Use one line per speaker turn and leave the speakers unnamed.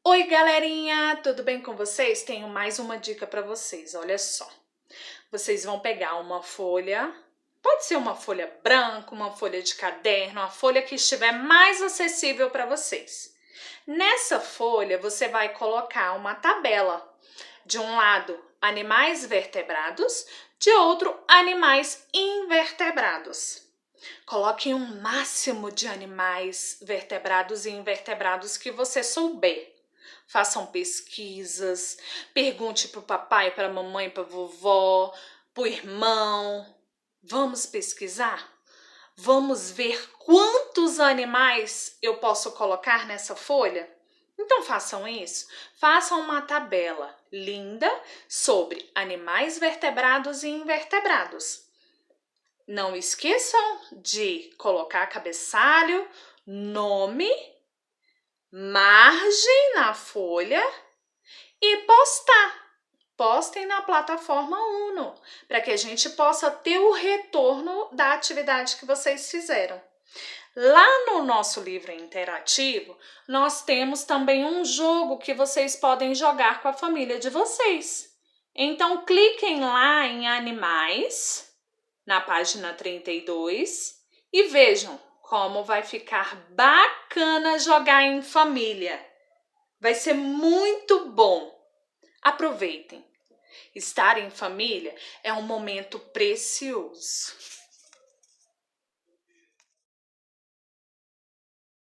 Oi, galerinha, tudo bem com vocês? Tenho mais uma dica para vocês. Olha só. Vocês vão pegar uma folha, pode ser uma folha branca, uma folha de caderno, a folha que estiver mais acessível para vocês. Nessa folha, você vai colocar uma tabela. De um lado, animais vertebrados, de outro, animais invertebrados. Coloque um máximo de animais vertebrados e invertebrados que você souber. Façam pesquisas, pergunte para o papai, para a mamãe, para a vovó, para o irmão. Vamos pesquisar? Vamos ver quantos animais eu posso colocar nessa folha? Então façam isso. Façam uma tabela linda sobre animais vertebrados e invertebrados. Não esqueçam de colocar cabeçalho, nome, margem na folha e postar. Postem na plataforma Uno, para que a gente possa ter o retorno da atividade que vocês fizeram. Lá no nosso livro interativo, nós temos também um jogo que vocês podem jogar com a família de vocês. Então, cliquem lá em Animais, na página 32, e vejam como vai ficar bacana jogar em família. Vai ser muito bom. Aproveitem. Estar em família é um momento precioso.